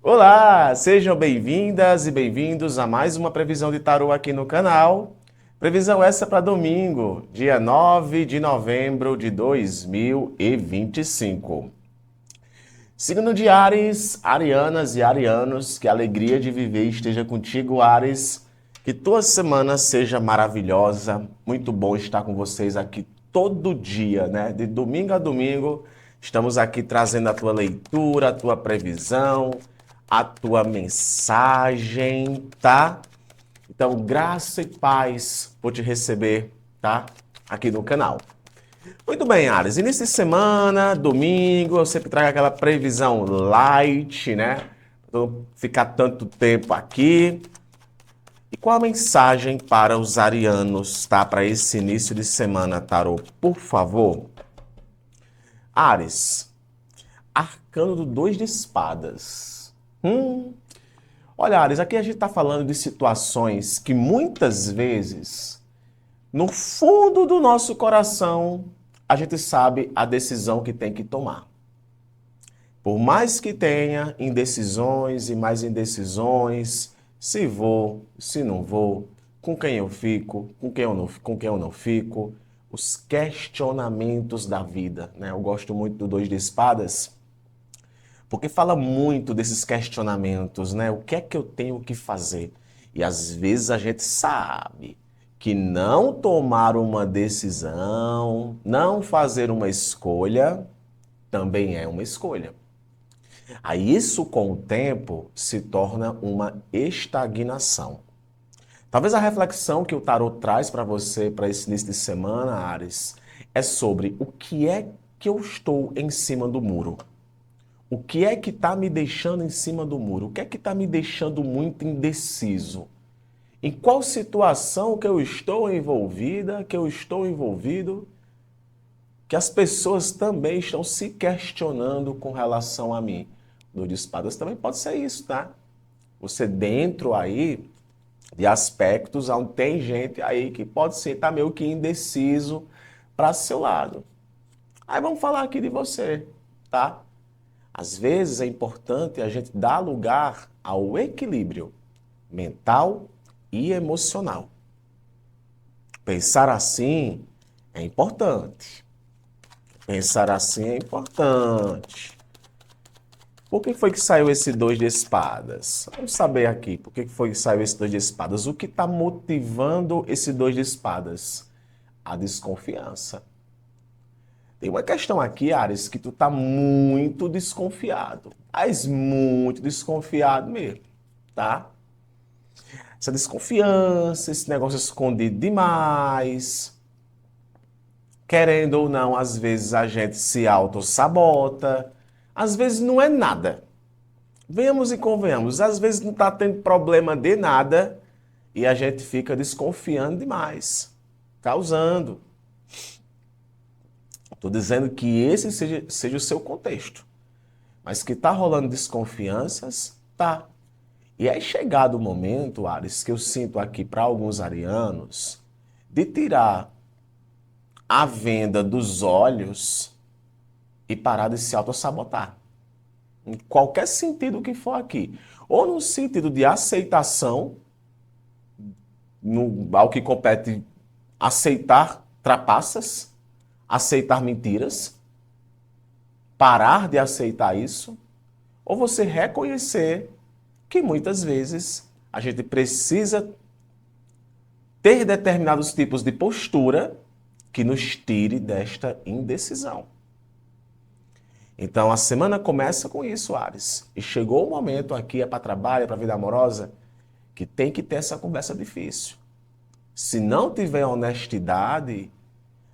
Olá, sejam bem-vindas e bem-vindos a mais uma previsão de tarô aqui no canal. Previsão essa para domingo, dia 9 de novembro de 2025. Signo de Áries, arianas e arianos, que a alegria de viver esteja contigo, Áries. Que tua semana seja maravilhosa. Muito bom estar com vocês aqui todo dia, né? De domingo a domingo, estamos aqui trazendo a tua leitura, a tua previsão, a tua mensagem, tá? Então, graça e paz por te receber, tá? Aqui no canal. Muito bem, Ares. Início de semana, domingo, eu sempre trago aquela previsão light, né? Não ficar tanto tempo aqui. E qual a mensagem para os arianos, tá? Para esse início de semana, tarô, por favor. Ares, arcano do 2 de espadas. Olha, Ares, aqui a gente está falando de situações que muitas vezes, no fundo do nosso coração, a gente sabe a decisão que tem que tomar. Por mais que tenha indecisões e mais indecisões, se vou, se não vou, com quem eu fico, com quem eu não fico, os questionamentos da vida, né? Eu gosto muito do 2 de espadas, porque fala muito desses questionamentos, né? O que é que eu tenho que fazer? E às vezes a gente sabe que não tomar uma decisão, não fazer uma escolha, também é uma escolha. Aí isso com o tempo se torna uma estagnação. Talvez a reflexão que o tarot traz para você para esse início de semana, Ares, é sobre o que é que eu estou em cima do muro. O que é que está me deixando em cima do muro? O que é que está me deixando muito indeciso? Em qual situação que eu estou envolvida, que eu estou envolvido, que as pessoas também estão se questionando com relação a mim? No de espadas também pode ser isso, tá? Você dentro aí de aspectos onde tem gente aí que pode ser tá meio que indeciso para seu lado. Aí vamos falar aqui de você, tá? Às vezes é importante a gente dar lugar ao equilíbrio mental e emocional. Pensar assim é importante. Pensar assim é importante. Por que foi que saiu esse 2 de espadas? Vamos saber aqui por que foi que saiu esse 2 de espadas. O que está motivando esse 2 de espadas? A desconfiança. Tem uma questão aqui, Ares, que tu tá muito desconfiado. Mas muito desconfiado mesmo, tá? Essa desconfiança, esse negócio escondido demais. Querendo ou não, às vezes a gente se auto-sabota. Às vezes não é nada. Venhamos e convenhamos, às vezes não está tendo problema de nada e a gente fica desconfiando demais, causando. Estou dizendo que esse seja o seu contexto, mas que está rolando desconfianças, tá. E é chegado o momento, Ares, que eu sinto aqui para alguns arianos, de tirar a venda dos olhos e parar de se autossabotar. Em qualquer sentido que for aqui. Ou no sentido de aceitação, ao que compete aceitar trapaças, aceitar mentiras, parar de aceitar isso, ou você reconhecer que muitas vezes a gente precisa ter determinados tipos de postura que nos tire desta indecisão. Então a semana começa com isso, Ares. E chegou o momento aqui, é para trabalho, é para vida amorosa, que tem que ter essa conversa difícil. Se não tiver honestidade,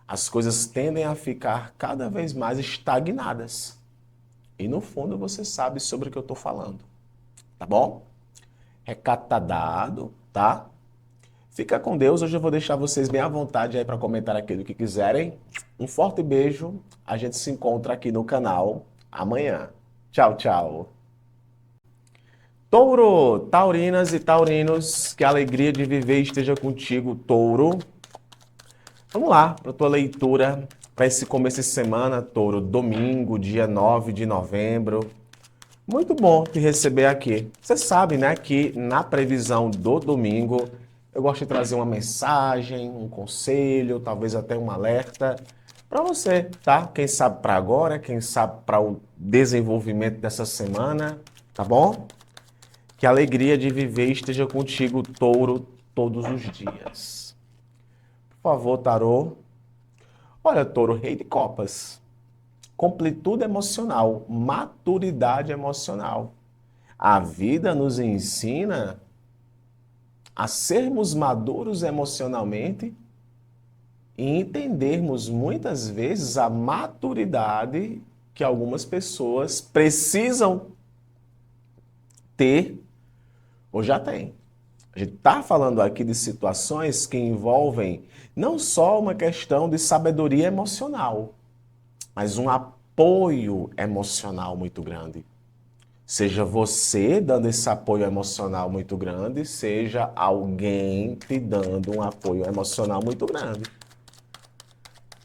as coisas tendem a ficar cada vez mais estagnadas. E no fundo você sabe sobre o que eu estou falando. Tá bom? Recado tá dado, tá? Fica com Deus. Hoje eu vou deixar vocês bem à vontade aí para comentar aquilo que quiserem. Um forte beijo. A gente se encontra aqui no canal amanhã. Tchau, tchau. Touro, taurinas e taurinos, que a alegria de viver esteja contigo, Touro. Vamos lá para a tua leitura para esse começo de semana, Touro. Domingo, dia 9 de novembro. Muito bom te receber aqui. Você sabe, né, que na previsão do domingo eu gosto de trazer uma mensagem, um conselho, talvez até um alerta para você, tá? Quem sabe para agora, quem sabe para o desenvolvimento dessa semana, tá bom? Que a alegria de viver esteja contigo, touro, todos os dias. Por favor, tarô. Olha, touro, rei de copas. Completude emocional, maturidade emocional. A vida nos ensina a sermos maduros emocionalmente e entendermos muitas vezes a maturidade que algumas pessoas precisam ter ou já têm. A gente está falando aqui de situações que envolvem não só uma questão de sabedoria emocional, mas um apoio emocional muito grande. Seja você dando esse apoio emocional muito grande, seja alguém te dando um apoio emocional muito grande.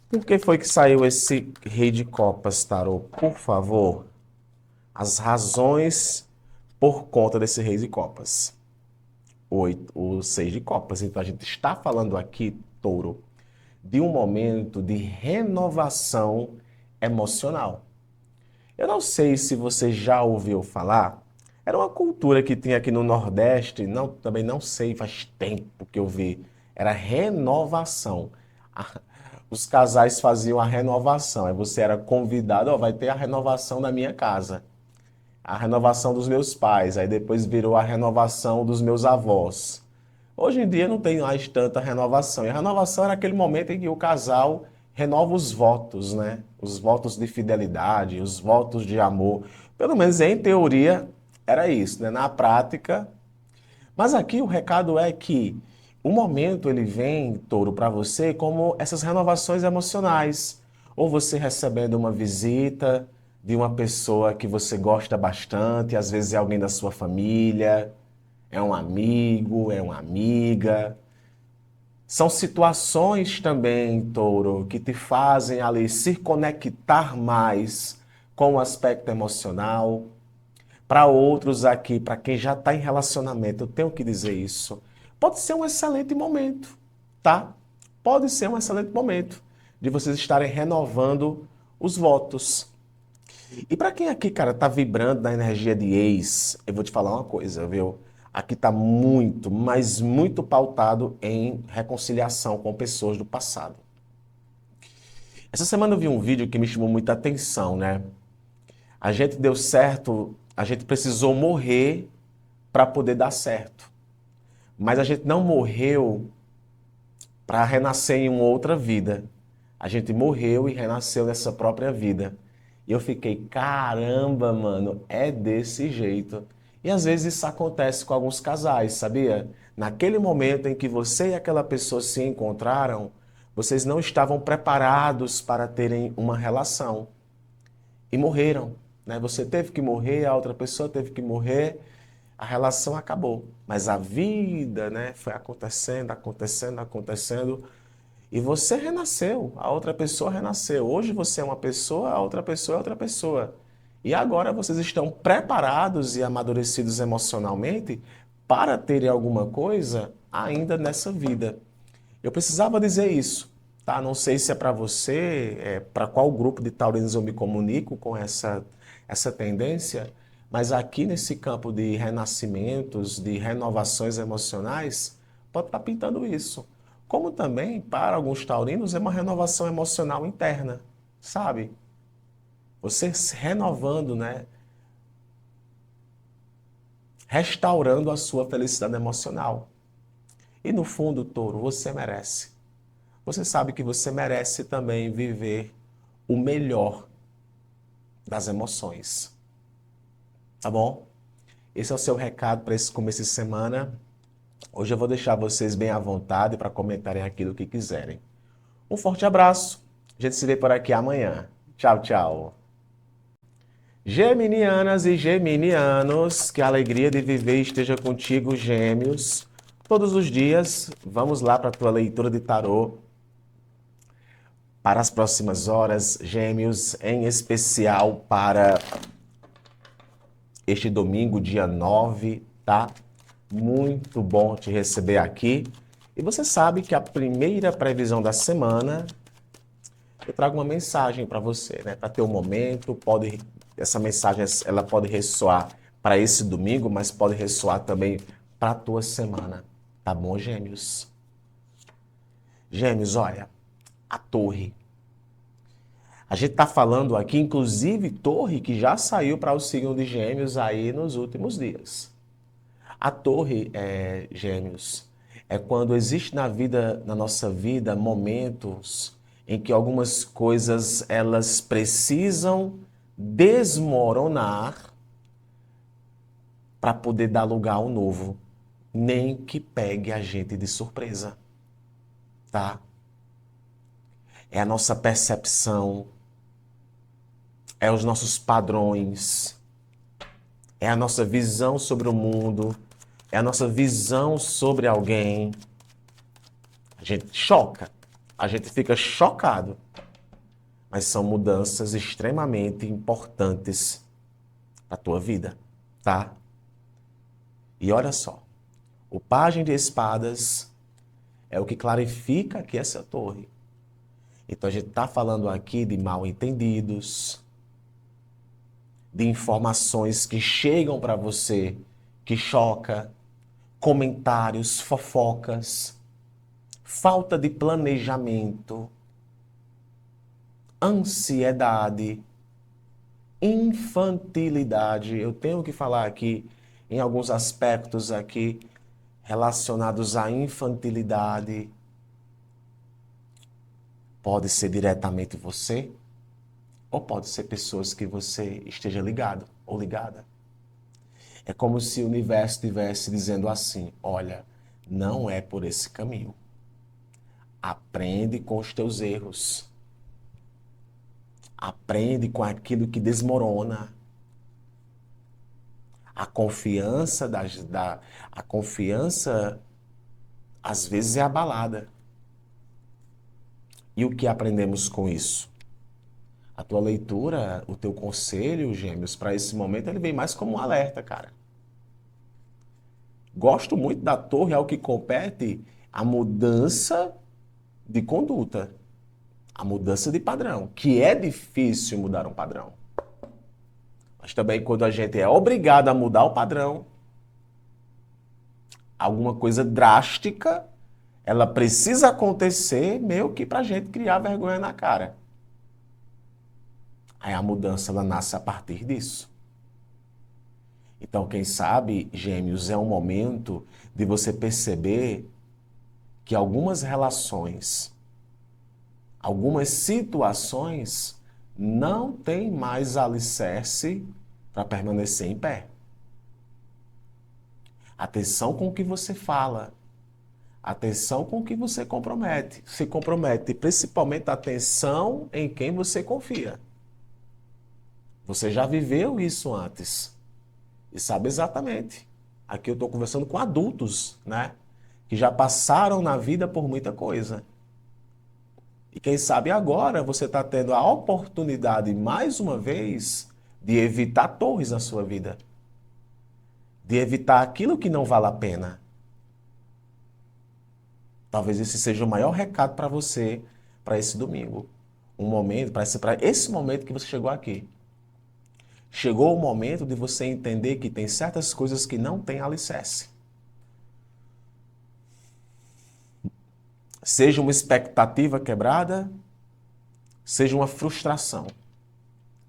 Por que foi que saiu esse Rei de Copas, Tarô? Por favor, as razões por conta desse Rei de Copas. O Seis de Copas. Então a gente está falando aqui, Touro, de um momento de renovação emocional. Eu não sei se você já ouviu falar, era uma cultura que tinha aqui no Nordeste, não, também não sei, faz tempo que eu vi, era renovação. Os casais faziam a renovação, aí você era convidado, ó, vai ter a renovação da minha casa, a renovação dos meus pais, aí depois virou a renovação dos meus avós. Hoje em dia não tem mais tanta renovação. E a renovação era aquele momento em que o casal renova os votos, né? Os votos de fidelidade, os votos de amor. Pelo menos em teoria era isso, né? Na prática. Mas aqui o recado é que o momento ele vem, Touro, para você como essas renovações emocionais. Ou você recebendo uma visita de uma pessoa que você gosta bastante, às vezes é alguém da sua família, é um amigo, é uma amiga. São situações também, Touro, que te fazem ali se conectar mais com o aspecto emocional. Para outros aqui, para quem já está em relacionamento, eu tenho que dizer isso. Pode ser um excelente momento, tá? Pode ser um excelente momento de vocês estarem renovando os votos. E para quem aqui, cara, tá vibrando na energia de ex, eu vou te falar uma coisa, viu? Aqui tá muito, mas muito pautado em reconciliação com pessoas do passado. Essa semana eu vi um vídeo que me chamou muita atenção, né? A gente deu certo, a gente precisou morrer para poder dar certo. Mas a gente não morreu para renascer em uma outra vida. A gente morreu e renasceu nessa própria vida. E eu fiquei, caramba, mano, é desse jeito. E às vezes isso acontece com alguns casais, sabia? Naquele momento em que você e aquela pessoa se encontraram, vocês não estavam preparados para terem uma relação e morreram, né? Você teve que morrer, a outra pessoa teve que morrer, a relação acabou. Mas a vida, né, foi acontecendo, acontecendo, acontecendo, e você renasceu, a outra pessoa renasceu. Hoje você é uma pessoa, a outra pessoa é outra pessoa. E agora vocês estão preparados e amadurecidos emocionalmente para terem alguma coisa ainda nessa vida. Eu precisava dizer isso, tá? Não sei se é para você, para qual grupo de taurinos eu me comunico com essa tendência, mas aqui nesse campo de renascimentos, de renovações emocionais, pode estar pintando isso. Como também, para alguns taurinos, é uma renovação emocional interna, sabe? Você se renovando, né? Restaurando a sua felicidade emocional. E no fundo, touro, você merece. Você sabe que você merece também viver o melhor das emoções. Tá bom? Esse é o seu recado para esse começo de semana. Hoje eu vou deixar vocês bem à vontade para comentarem aquilo que quiserem. Um forte abraço. A gente se vê por aqui amanhã. Tchau, tchau. Geminianas e geminianos, que a alegria de viver esteja contigo, gêmeos. Todos os dias, vamos lá para a tua leitura de tarô. Para as próximas horas, gêmeos, em especial para este domingo, dia 9, tá? Muito bom te receber aqui. E você sabe que a primeira previsão da semana, eu trago uma mensagem para você, né? Para ter um momento, essa mensagem ela pode ressoar para esse domingo, mas pode ressoar também para a tua semana. Tá bom, Gêmeos? Gêmeos, olha, a torre. A gente está falando aqui, inclusive, torre que já saiu para o signo de Gêmeos aí nos últimos dias. A torre, Gêmeos, é quando existe na nossa vida, momentos em que algumas coisas elas precisam desmoronar para poder dar lugar ao novo, nem que pegue a gente de surpresa, tá? É a nossa percepção, é os nossos padrões, é a nossa visão sobre o mundo, é a nossa visão sobre alguém. A gente choca, a gente fica chocado, mas são mudanças extremamente importantes para a tua vida, tá? E olha só, o pajem de espadas é o que clarifica aqui essa torre. Então a gente está falando aqui de mal-entendidos, de informações que chegam para você, que choca, comentários, fofocas, falta de planejamento, ansiedade, infantilidade. Eu tenho que falar aqui em alguns aspectos aqui relacionados à infantilidade. Pode ser diretamente você, ou pode ser pessoas que você esteja ligado ou ligada. É como se o universo estivesse dizendo assim: olha, não é por esse caminho. Aprende com os teus erros. Aprende com aquilo que desmorona. A confiança, a confiança às vezes é abalada. E o que aprendemos com isso? A tua leitura, o teu conselho, Gêmeos, para esse momento, ele vem mais como um alerta, cara. Gosto muito da torre ao que compete a mudança de conduta, a mudança de padrão, que é difícil mudar um padrão. Mas também quando a gente é obrigado a mudar o padrão, alguma coisa drástica, ela precisa acontecer meio que para a gente criar vergonha na cara. Aí a mudança ela nasce a partir disso. Então, quem sabe, Gêmeos, é um momento de você perceber que algumas relações, algumas situações não têm mais alicerce para permanecer em pé. Atenção com o que você fala. Atenção com o que você compromete. Se compromete, principalmente atenção em quem você confia. Você já viveu isso antes e sabe exatamente. Aqui eu estou conversando com adultos, né? Que já passaram na vida por muita coisa. E quem sabe agora você está tendo a oportunidade, mais uma vez, de evitar torres na sua vida. De evitar aquilo que não vale a pena. Talvez esse seja o maior recado para você, para esse domingo. Um momento, para esse momento que você chegou aqui. Chegou o momento de você entender que tem certas coisas que não têm alicerce. Seja uma expectativa quebrada, seja uma frustração.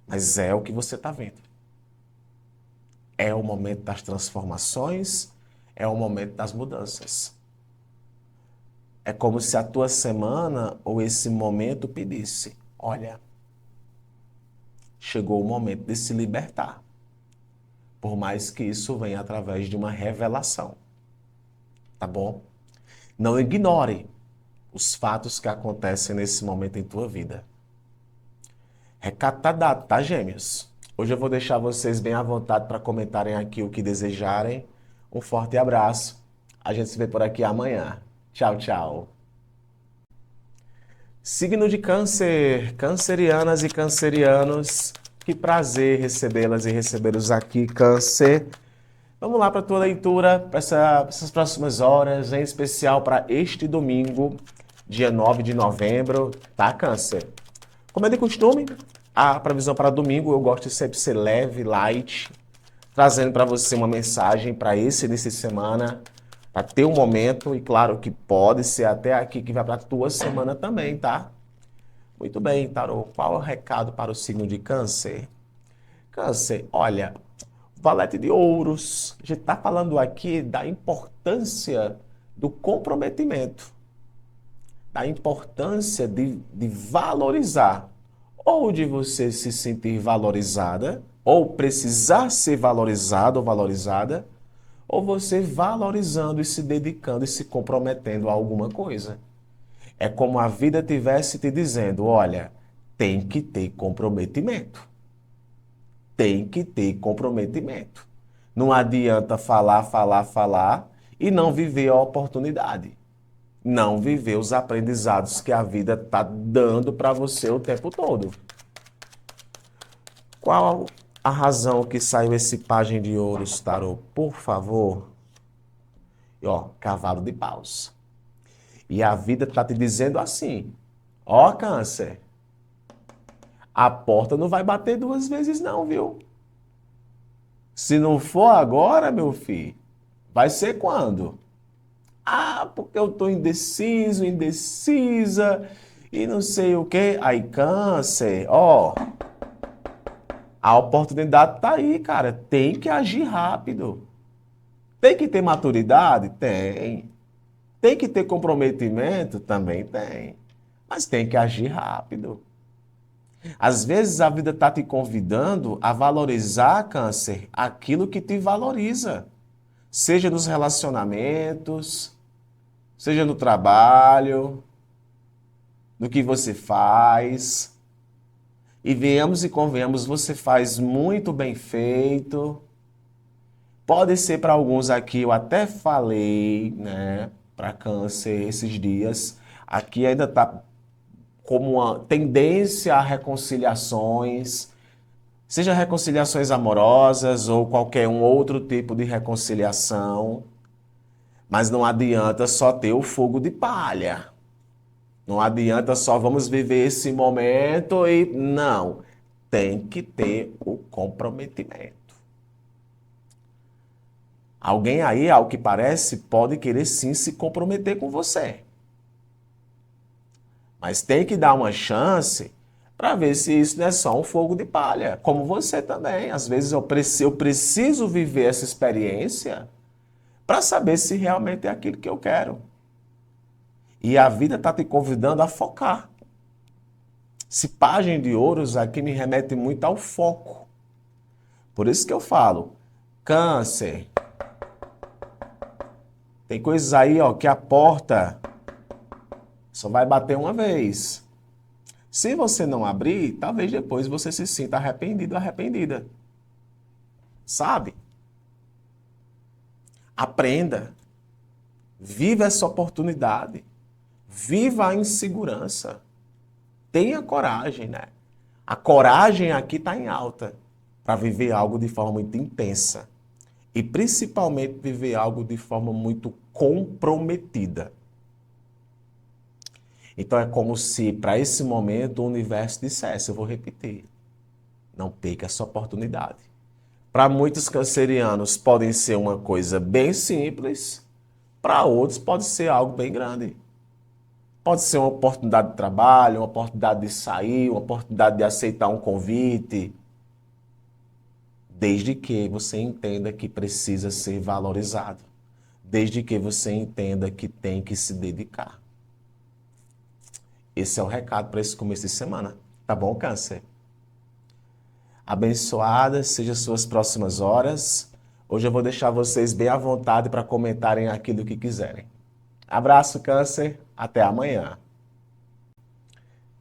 Mas é o que você está vendo. É o momento das transformações, é o momento das mudanças. É como se a tua semana ou esse momento pedisse: olha, chegou o momento de se libertar. Por mais que isso venha através de uma revelação. Tá bom? Não ignore os fatos que acontecem nesse momento em tua vida. Recado tá dado, tá, Gêmeos? Hoje eu vou deixar vocês bem à vontade para comentarem aqui o que desejarem. Um forte abraço. A gente se vê por aqui amanhã. Tchau, tchau. Signo de Câncer, cancerianas e cancerianos, Que prazer recebê-las e recebê-los aqui, Câncer. Vamos lá para a tua leitura, para essas próximas horas, em especial para este domingo, dia 9 de novembro, tá, Câncer? Como é de costume, a previsão para domingo eu gosto de sempre ser leve, light, trazendo para você uma mensagem para esse início de semana, para ter um momento, e claro que pode ser até aqui que vai para a tua semana também, tá? Muito bem, Tarô. Qual é o recado para o signo de Câncer? Câncer, olha, Valete de Ouros. A gente está falando aqui da importância do comprometimento, da importância de valorizar, ou de você se sentir valorizada, ou precisar ser valorizado ou valorizada, ou você valorizando e se dedicando e se comprometendo a alguma coisa. É como a vida estivesse te dizendo, olha, tem que ter comprometimento. Tem que ter comprometimento. Não adianta falar, falar, falar e não viver a oportunidade. Não viver os aprendizados que a vida está dando para você o tempo todo. Qual a razão que saiu esse pajem de ouros, Tarô? Por favor. E, ó, cavalo de paus. E a vida está te dizendo assim, ó, Câncer, a porta não vai bater duas vezes não, viu? Se não for agora, meu filho, vai ser quando? Ah, porque eu tô indeciso, indecisa e não sei o quê. Aí, Câncer, ó, a oportunidade tá aí, cara. Tem que agir rápido. Tem que ter maturidade? Tem. Tem que ter comprometimento? Também tem. Mas tem que agir rápido. Às vezes a vida está te convidando a valorizar, Câncer, aquilo que te valoriza. Seja nos relacionamentos, seja no trabalho, no que você faz. E venhamos e convenhamos, você faz muito bem feito. Pode ser para alguns aqui, eu até falei, né, para Câncer esses dias. Aqui ainda está como uma tendência a reconciliações, seja reconciliações amorosas ou qualquer um outro tipo de reconciliação, mas não adianta só ter o fogo de palha. Não adianta só vamos viver esse momento e não, tem que ter o comprometimento. Alguém aí, ao que parece, pode querer sim se comprometer com você. Mas tem que dar uma chance para ver se isso não é só um fogo de palha. Como você também. Às vezes eu preciso viver essa experiência para saber se realmente é aquilo que eu quero. E a vida está te convidando a focar. Esse pajem de ouros aqui me remete muito ao foco. Por isso que eu falo, Câncer, tem coisas aí, ó, que a porta só vai bater uma vez. Se você não abrir, talvez depois você se sinta arrependido, arrependida. Sabe? Aprenda. Viva essa oportunidade. Viva a insegurança. Tenha coragem, né? A coragem aqui está em alta para viver algo de forma muito intensa. E principalmente viver algo de forma muito comprometida. Então é como se para esse momento o universo dissesse, eu vou repetir, não perca essa oportunidade. Para muitos cancerianos podem ser uma coisa bem simples, para outros pode ser algo bem grande. Pode ser uma oportunidade de trabalho, uma oportunidade de sair, uma oportunidade de aceitar um convite, desde que você entenda que precisa ser valorizado, desde que você entenda que tem que se dedicar. Esse é o recado para esse começo de semana. Tá bom, Câncer? Abençoadas sejam suas próximas horas. Hoje eu vou deixar vocês bem à vontade para comentarem aquilo que quiserem. Abraço, Câncer. Até amanhã.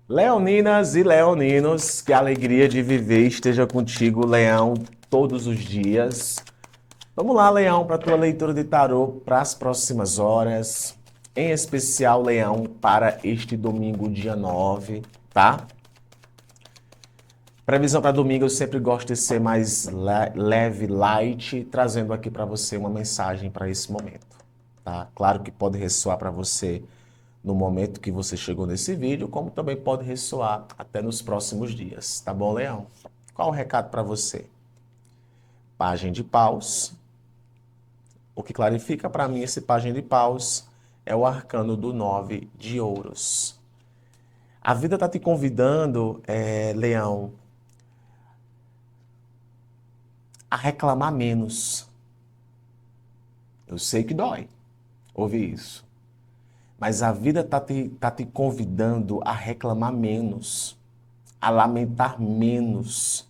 Leoninas e leoninos, que a alegria de viver esteja contigo, Leão, todos os dias. Vamos lá, Leão, para a tua leitura de tarô para as próximas horas. Em especial, Leão, para este domingo, dia 9, tá? Previsão para domingo, eu sempre gosto de ser mais leve, light, trazendo aqui para você uma mensagem para esse momento, tá? Claro que pode ressoar para você no momento que você chegou nesse vídeo, como também pode ressoar até nos próximos dias, tá bom, Leão? Qual o recado para você? Pajem de paus. O que clarifica para mim esse pajem de paus é o arcano do 9 de ouros. A vida está te convidando, Leão, a reclamar menos. Eu sei que dói ouvir isso. Mas a vida tá te convidando a reclamar menos, a lamentar menos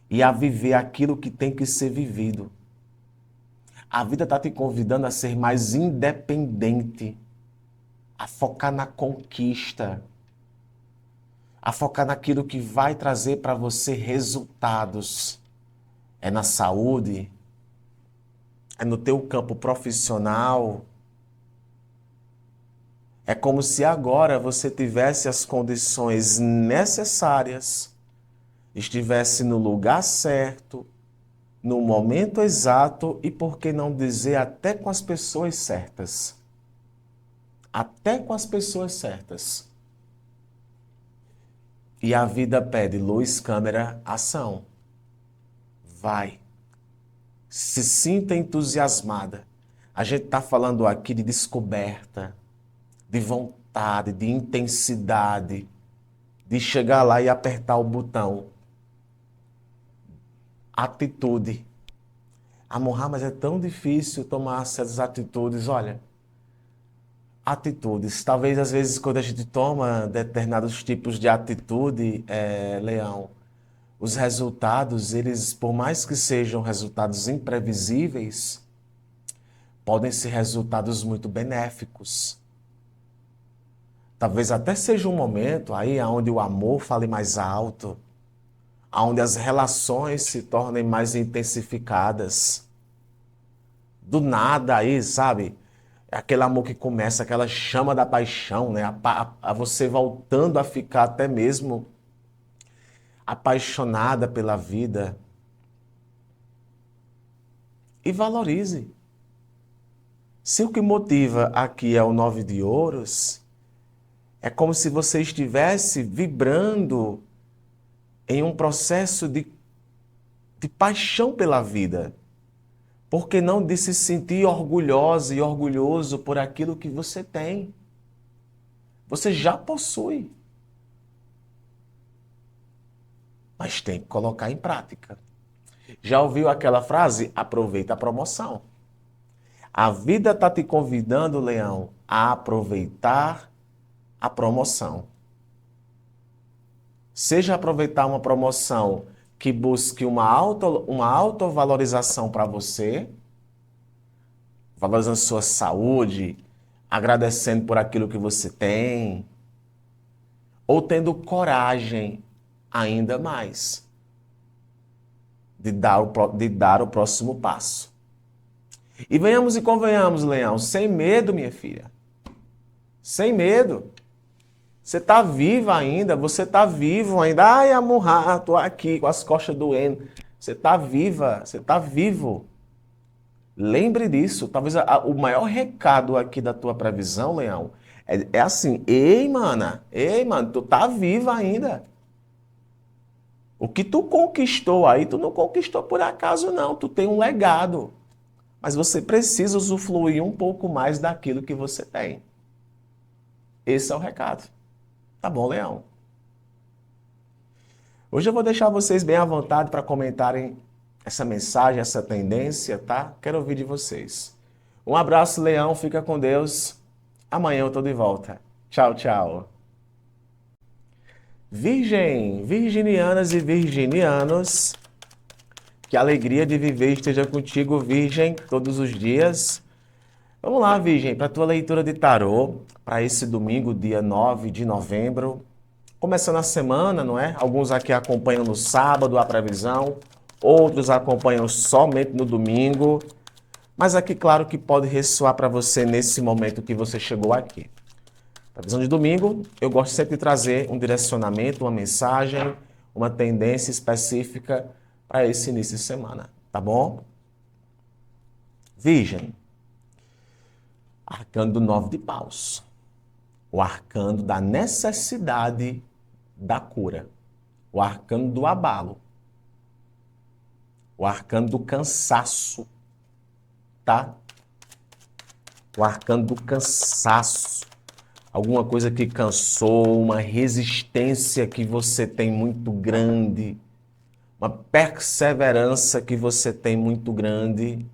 e a viver aquilo que tem que ser vivido. A vida está te convidando a ser mais independente, a focar na conquista, a focar naquilo que vai trazer para você resultados. É na saúde, é no teu campo profissional. É como se agora você tivesse as condições necessárias, estivesse no lugar certo, no momento exato e, por que não dizer, até com as pessoas certas. Até com as pessoas certas. E a vida pede luz, câmera, ação. Vai. Se sinta entusiasmada. A gente está falando aqui de descoberta, de vontade, de intensidade, de chegar lá e apertar o botão. Atitude. Amor, mas é tão difícil tomar essas atitudes. Olha, atitudes. Talvez às vezes quando a gente toma determinados tipos de atitude, Leão, os resultados, eles, por mais que sejam resultados imprevisíveis, podem ser resultados muito benéficos. Talvez até seja um momento aí onde o amor fale mais alto, onde as relações se tornem mais intensificadas. Do nada aí, sabe? Aquele amor que começa, aquela chama da paixão, né? A você voltando a ficar até mesmo apaixonada pela vida. E valorize. Se o que motiva aqui é o 9 de ouros, é como se você estivesse vibrando em um processo de paixão pela vida. Por que não de se sentir orgulhosa e orgulhoso por aquilo que você tem? Você já possui. Mas tem que colocar em prática. Já ouviu aquela frase? Aproveita a promoção. A vida está te convidando, Leão, a aproveitar a promoção. Seja aproveitar uma promoção que busque uma autovalorização para você, valorizando sua saúde, agradecendo por aquilo que você tem, ou tendo coragem ainda mais de dar o próximo passo. E venhamos e convenhamos, Leão, sem medo, minha filha. Sem medo. Você está viva ainda, você está vivo ainda. Ai, amor, estou aqui com as costas doendo. Você está viva, você está vivo. Lembre disso. Talvez o maior recado aqui da tua previsão, Leão, é assim: ei, mano, tu tá viva ainda. O que tu conquistou aí, tu não conquistou por acaso, não. Tu tem um legado. Mas você precisa usufruir um pouco mais daquilo que você tem. Esse é o recado. Tá bom, Leão? Hoje eu vou deixar vocês bem à vontade para comentarem essa mensagem, essa tendência, tá? Quero ouvir de vocês. Um abraço, Leão. Fica com Deus. Amanhã eu tô de volta. Tchau, tchau. Virginianas e virginianos, que a alegria de viver esteja contigo, Virgem, todos os dias. Vamos lá, Virgem, para a tua leitura de tarô, para esse domingo, dia 9 de novembro. Começando a semana, não é? Alguns aqui acompanham no sábado a previsão, outros acompanham somente no domingo. Mas aqui, claro que pode ressoar para você nesse momento que você chegou aqui. Previsão de domingo, eu gosto sempre de trazer um direcionamento, uma mensagem, uma tendência específica para esse início de semana, tá bom? Virgem, arcano do 9 de paus, o arcano da necessidade da cura, o arcano do abalo, o arcano do cansaço, tá? O arcano do cansaço. Alguma coisa que cansou, uma resistência que você tem muito grande, uma perseverança que você tem muito grande.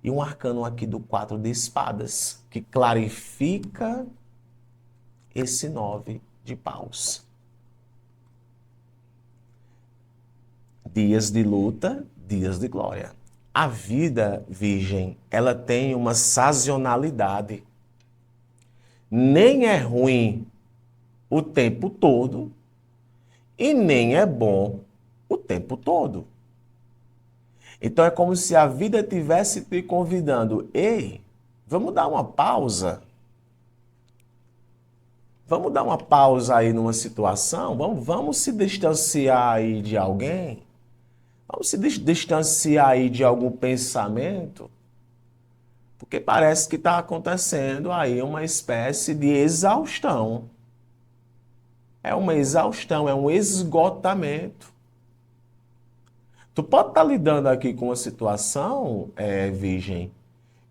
E um arcano aqui do 4 de espadas, que clarifica esse 9 de paus. Dias de luta, dias de glória. A vida, Virgem, ela tem uma sazonalidade. Nem é ruim o tempo todo e nem é bom o tempo todo. Então é como se a vida estivesse te convidando: ei, vamos dar uma pausa? Vamos dar uma pausa aí numa situação? Vamos se distanciar aí de alguém? Vamos se distanciar aí de algum pensamento? Porque parece que está acontecendo aí uma espécie de exaustão. É uma exaustão, é um esgotamento. Tu pode estar lidando aqui com uma situação, Virgem,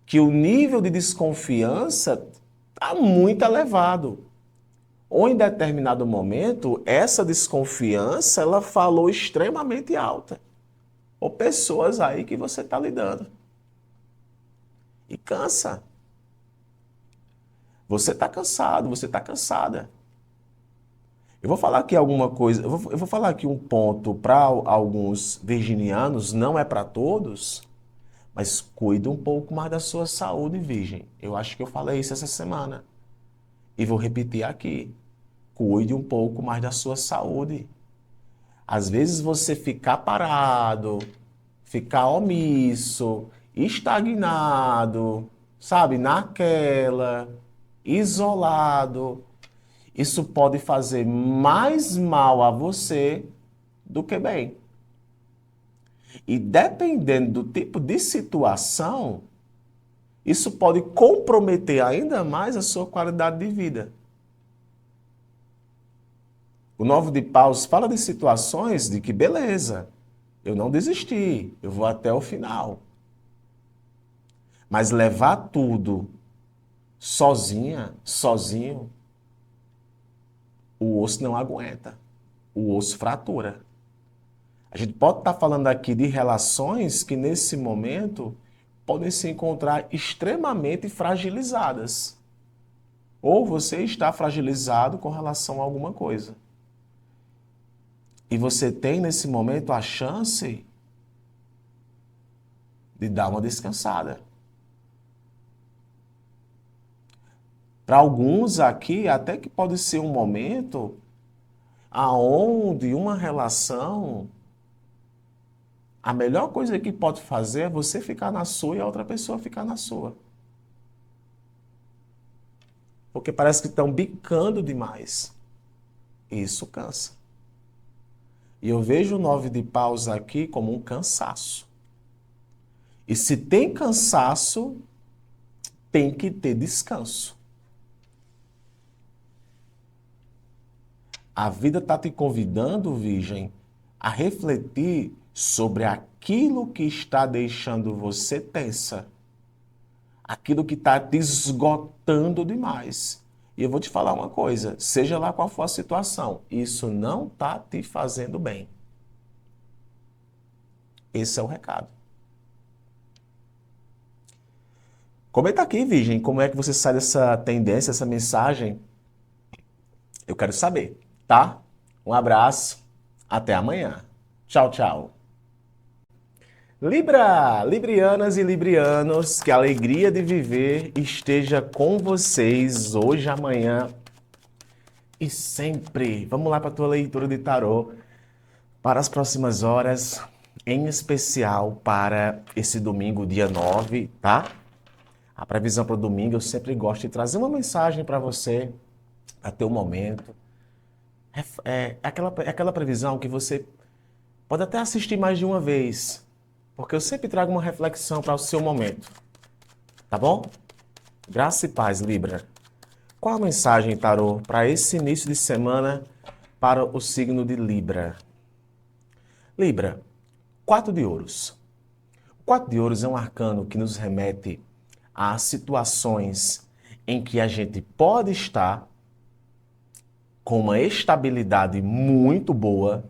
que o nível de desconfiança está muito elevado. Ou em determinado momento, essa desconfiança, ela falou extremamente alta. Ou pessoas aí que você está lidando. E cansa. Você está cansado, você está cansada. Eu vou falar aqui alguma coisa, eu vou falar aqui um ponto para alguns virginianos, não é para todos, mas cuide um pouco mais da sua saúde, virgem. Eu acho que eu falei isso essa semana. E vou repetir aqui. Cuide um pouco mais da sua saúde. Às vezes você ficar parado, ficar omisso, estagnado, sabe, naquela, isolado, isso pode fazer mais mal a você do que bem. E dependendo do tipo de situação, isso pode comprometer ainda mais a sua qualidade de vida. O 9 de paus fala de situações de que, beleza, eu não desisti, eu vou até o final. Mas levar tudo sozinha, sozinho, o osso não aguenta, o osso fratura. A gente pode estar falando aqui de relações que nesse momento podem se encontrar extremamente fragilizadas. Ou você está fragilizado com relação a alguma coisa. E você tem nesse momento a chance de dar uma descansada. Para alguns aqui, até que pode ser um momento aonde uma relação, a melhor coisa que pode fazer é você ficar na sua e a outra pessoa ficar na sua. Porque parece que estão bicando demais. Isso cansa. E eu vejo o 9 de paus aqui como um cansaço. E se tem cansaço, tem que ter descanso. A vida está te convidando, Virgem, a refletir sobre aquilo que está deixando você tensa. Aquilo que está te esgotando demais. E eu vou te falar uma coisa, seja lá qual for a situação, isso não está te fazendo bem. Esse é o recado. Comenta aqui, Virgem, como é que você sai dessa tendência, essa mensagem. Eu quero saber, tá? Um abraço, até amanhã. Tchau, tchau. Libra, librianas e librianos, que a alegria de viver esteja com vocês hoje, amanhã e sempre. Vamos lá para a tua leitura de tarô para as próximas horas, em especial para esse domingo, dia 9, tá? A previsão para o domingo eu sempre gosto de trazer uma mensagem para você até o momento. É aquela previsão que você pode até assistir mais de uma vez, porque eu sempre trago uma reflexão para o seu momento, tá bom? Graça e paz, Libra. Qual a mensagem, tarô, para esse início de semana para o signo de Libra? Libra, 4 de ouros. O 4 de ouros é um arcano que nos remete a situações em que a gente pode estar com uma estabilidade muito boa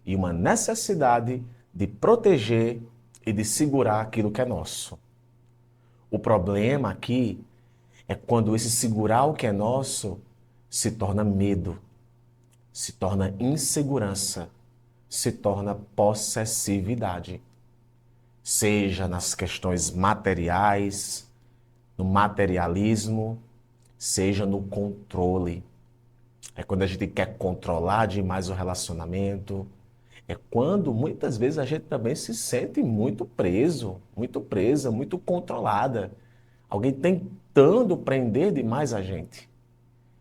e uma necessidade de proteger e de segurar aquilo que é nosso. O problema aqui é quando esse segurar o que é nosso se torna medo, se torna insegurança, se torna possessividade. Seja nas questões materiais, no materialismo, seja no controle. É quando a gente quer controlar demais o relacionamento. É quando muitas vezes a gente também se sente muito preso, muito presa, muito controlada. Alguém tentando prender demais a gente.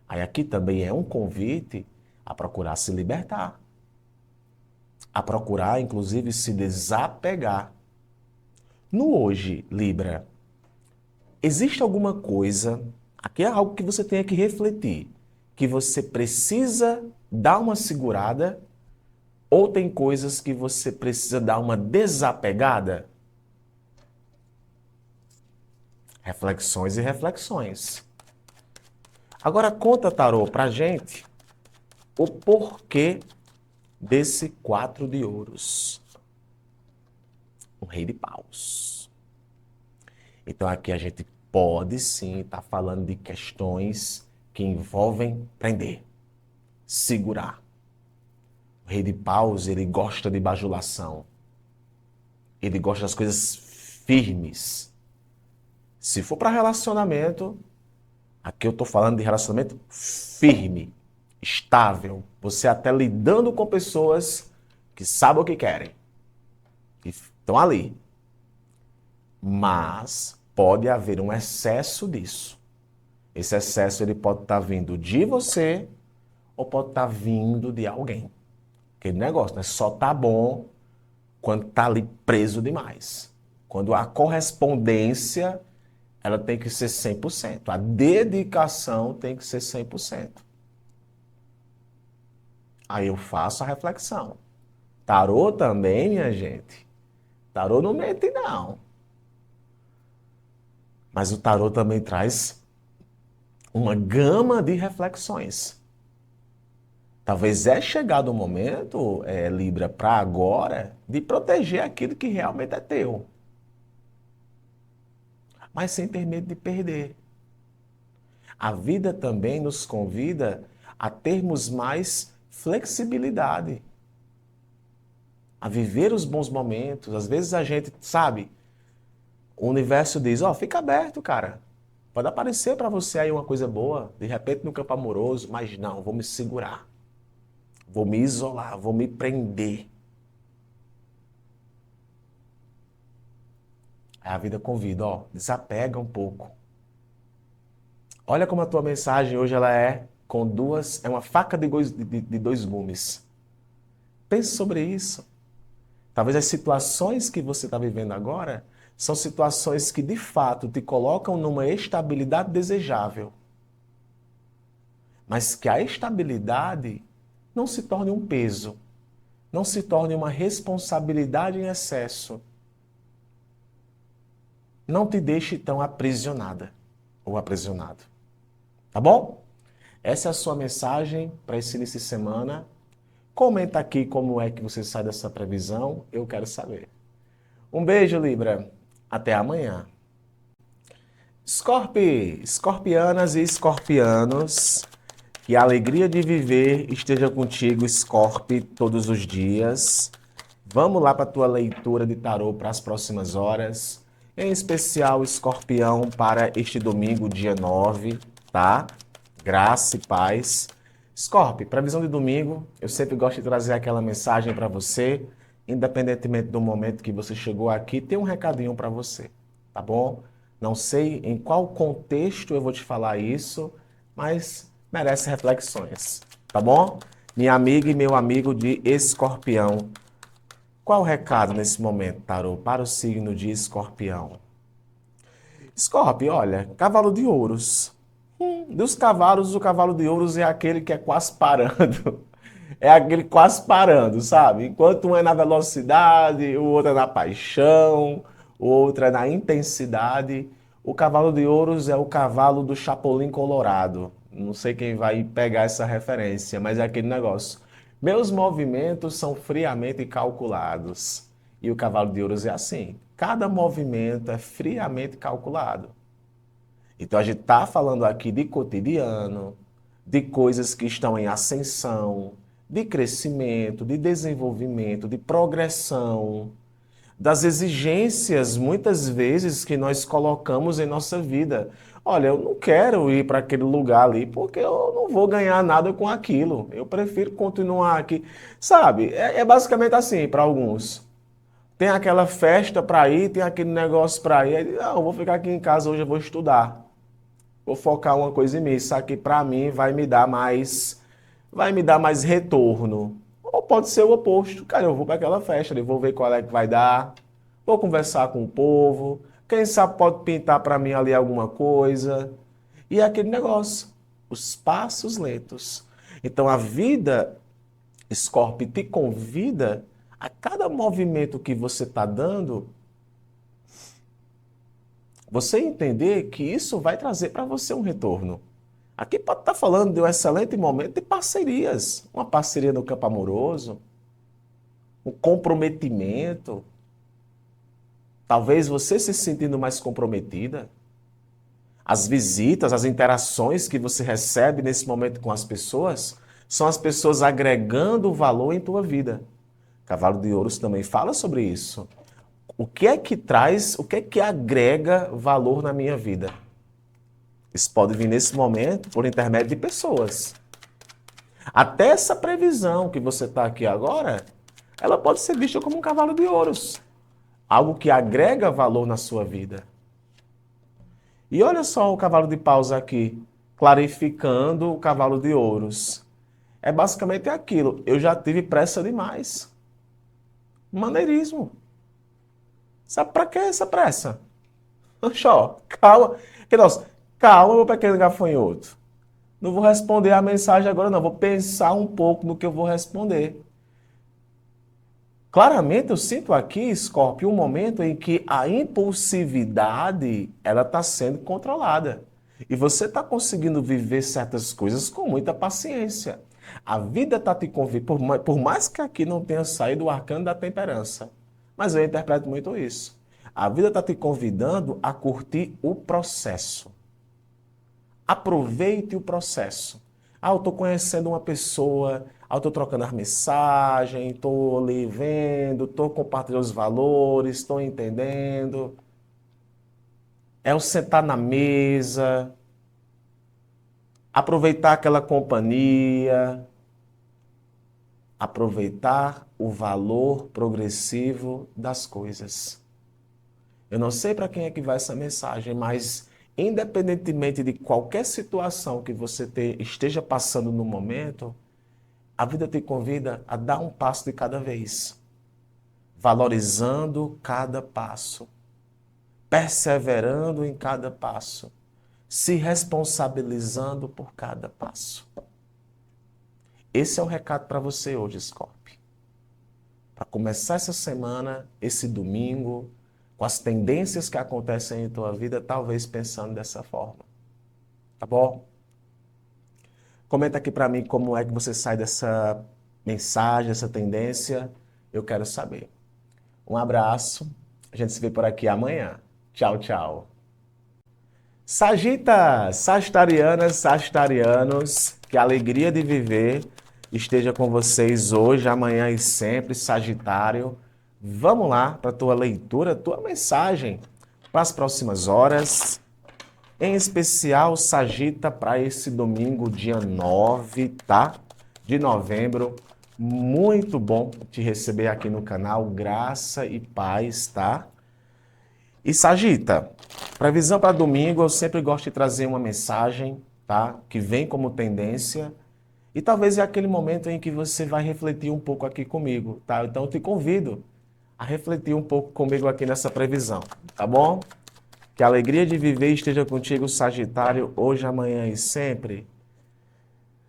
Aí aqui também é um convite a procurar se libertar. A procurar, inclusive, se desapegar. No hoje, Libra, existe alguma coisa, aqui é algo que você tem que refletir, que você precisa dar uma segurada ou tem coisas que você precisa dar uma desapegada? Reflexões e reflexões. Agora conta, tarô, pra gente o porquê desse 4 de ouros. Um rei de paus. Então aqui a gente pode sim estar falando de questões que envolvem prender, segurar. O rei de paus, ele gosta de bajulação. Ele gosta das coisas firmes. Se for para relacionamento, aqui eu estou falando de relacionamento firme, estável. Você até lidando com pessoas que sabem o que querem. Que estão ali. Mas pode haver um excesso disso. Esse excesso ele pode estar vindo de você ou pode estar vindo de alguém. Aquele negócio, né? Só tá bom quando tá ali preso demais. Quando a correspondência, ela tem que ser 100%. A dedicação tem que ser 100%. Aí eu faço a reflexão. Tarô também, minha gente. Tarô não mente, não. Mas o tarô também traz uma gama de reflexões. Talvez é chegado o momento, Libra, para agora, de proteger aquilo que realmente é teu. Mas sem ter medo de perder. A vida também nos convida a termos mais flexibilidade, a viver os bons momentos. Às vezes a gente, sabe, o universo diz, ó, fica aberto, cara. Pode aparecer para você aí uma coisa boa, de repente no campo amoroso, mas não, vou me segurar. Vou me isolar, vou me prender. Aí a vida convida, ó, desapega um pouco. Olha como a tua mensagem hoje ela é uma faca de dois gumes. Pense sobre isso. Talvez as situações que você está vivendo agora são situações que de fato te colocam numa estabilidade desejável. Mas que a estabilidade não se torne um peso, não se torne uma responsabilidade em excesso. Não te deixe tão aprisionada ou aprisionado. Tá bom? Essa é a sua mensagem para esse início de semana. Comenta aqui como é que você sai dessa previsão, eu quero saber. Um beijo, Libra. Até amanhã. Escorpianas e escorpianos, que a alegria de viver esteja contigo, Escorpe, todos os dias. Vamos lá para a tua leitura de tarô para as próximas horas. Em especial, Escorpião, para este domingo, dia 9, tá? Graça e paz. Scorpio, previsão de domingo, eu sempre gosto de trazer aquela mensagem para você, independentemente do momento que você chegou aqui, tem um recadinho para você, tá bom? Não sei em qual contexto eu vou te falar isso, mas merece reflexões, tá bom? Minha amiga e meu amigo de Escorpião, qual o recado nesse momento, tarô, para o signo de Escorpião? Escorpio, olha, cavalo de ouros. Dos cavalos, o cavalo de ouros é aquele que é quase parando. É aquele quase parando, sabe? Enquanto um é na velocidade, o outro é na paixão, o outro é na intensidade. O cavalo de ouros é o cavalo do Chapolin Colorado. Não sei quem vai pegar essa referência, mas é aquele negócio. Meus movimentos são friamente calculados. E o cavalo de ouros é assim. Cada movimento é friamente calculado. Então a gente está falando aqui de cotidiano, de coisas que estão em ascensão, de crescimento, de desenvolvimento, de progressão, das exigências muitas vezes que nós colocamos em nossa vida. Olha, eu não quero ir para aquele lugar ali porque eu não vou ganhar nada com aquilo. Eu prefiro continuar aqui. Sabe, é basicamente assim para alguns. Tem aquela festa para ir, tem aquele negócio para ir. Aí, não, eu vou ficar aqui em casa hoje, eu vou estudar. Vou focar uma coisa em mim. Isso aqui para mim vai me dar mais retorno. Ou pode ser o oposto. Cara, eu vou para aquela festa, eu vou ver qual é que vai dar. Vou conversar com o povo. Quem sabe pode pintar para mim ali alguma coisa. E é aquele negócio, os passos lentos. Então a vida, Scorpio, te convida a cada movimento que você está dando, você entender que isso vai trazer para você um retorno. Aqui pode estar falando de um excelente momento de parcerias. Uma parceria no campo amoroso, um comprometimento. Talvez você se sentindo mais comprometida. As visitas, as interações que você recebe nesse momento com as pessoas, são as pessoas agregando valor em tua vida. Cavalo de Ouros também fala sobre isso. O que é que traz, o que é que agrega valor na minha vida? Isso pode vir nesse momento por intermédio de pessoas. Até essa previsão que você está aqui agora, ela pode ser vista como um cavalo de ouros. Algo que agrega valor na sua vida. E olha só o cavalo de paus aqui, clarificando o cavalo de ouros. É basicamente aquilo. Eu já tive pressa demais. Maneirismo. Sabe para que essa pressa? Oxó, calma. Que nossa, calma, meu pequeno gafanhoto. Não vou responder a mensagem agora, não. Vou pensar um pouco no que eu vou responder. Claramente, eu sinto aqui, Scorpio, um momento em que a impulsividade ela está sendo controlada. E você está conseguindo viver certas coisas com muita paciência. A vida está te convidando, por mais que aqui não tenha saído o arcano da temperança, mas eu interpreto muito isso. A vida está te convidando a curtir o processo. Aproveite o processo. Ah, eu estou conhecendo uma pessoa, eu estou trocando as mensagens, estou ali vendo, estou compartilhando os valores, estou entendendo. É o sentar na mesa, aproveitar aquela companhia, aproveitar o valor progressivo das coisas. Eu não sei para quem é que vai essa mensagem, mas independentemente de qualquer situação que você esteja passando no momento, a vida te convida a dar um passo de cada vez, valorizando cada passo, perseverando em cada passo, se responsabilizando por cada passo. Esse é o recado para você hoje, Scorpio. Para começar essa semana, esse domingo, com as tendências que acontecem em tua vida, talvez pensando dessa forma. Tá bom? Comenta aqui para mim como é que você sai dessa mensagem, dessa tendência. Eu quero saber. Um abraço. A gente se vê por aqui amanhã. Tchau, tchau. Sagitas, sagitarianas, sagitarianos, que a alegria de viver esteja com vocês hoje, amanhã e sempre, Sagitário. Vamos lá para a tua leitura, tua mensagem para as próximas horas. Em especial, Sagita, para esse domingo, dia 9, tá? De novembro. Muito bom te receber aqui no canal. Graça e paz, tá? E Sagita, previsão para domingo, eu sempre gosto de trazer uma mensagem tá? Que vem como tendência. E talvez é aquele momento em que você vai refletir um pouco aqui comigo, tá? Então eu te convido a refletir um pouco comigo aqui nessa previsão, tá bom? Que a alegria de viver esteja contigo, Sagitário, hoje, amanhã e sempre.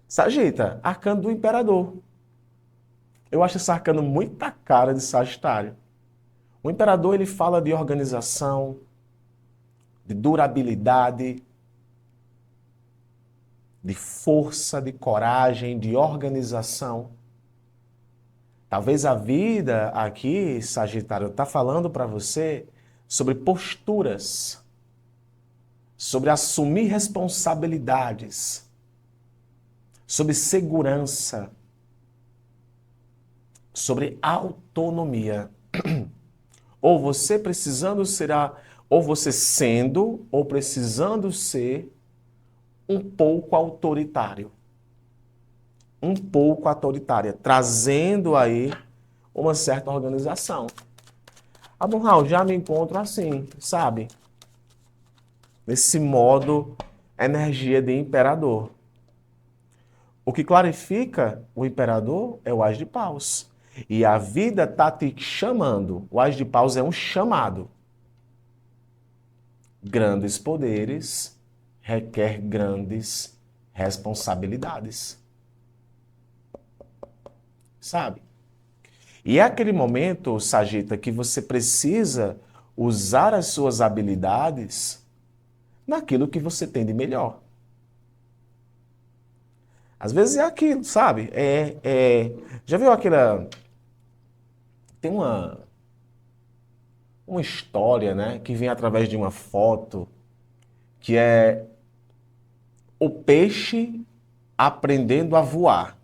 Sagita, arcano do imperador. Eu acho esse arcano muita cara de Sagitário. O imperador, ele fala de organização, de durabilidade, de força, de coragem, de organização. Talvez a vida aqui, Sagitário, está falando para você sobre posturas, sobre assumir responsabilidades, sobre segurança, sobre autonomia. Ou você precisando será, ou você sendo, ou precisando ser um pouco autoritário. Um pouco autoritária, trazendo aí uma certa organização. Ah, bom, Raul, já me encontro assim, sabe? Nesse modo, energia de imperador. O que clarifica o imperador é o As de Paus. E a vida está te chamando. O As de Paus é um chamado. Grandes poderes requer grandes responsabilidades. Sabe? E é aquele momento, Sagita, que você precisa usar as suas habilidades naquilo que você tem de melhor. Às vezes é aquilo, sabe? Já viu aquela... Tem uma história, né, que vem através de uma foto, que é o peixe aprendendo a voar